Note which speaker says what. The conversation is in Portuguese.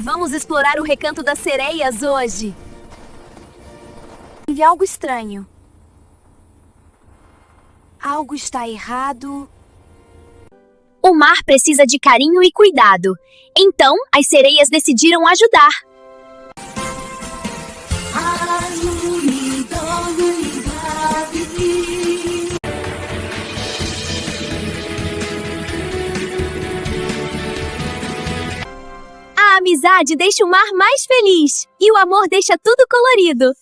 Speaker 1: Vamos explorar o Recanto das Sereias hoje. Vi algo estranho. Algo está errado.
Speaker 2: O mar precisa de carinho e cuidado. Então, as sereias decidiram ajudar. A amizade deixa o mar mais feliz. E o amor deixa tudo colorido.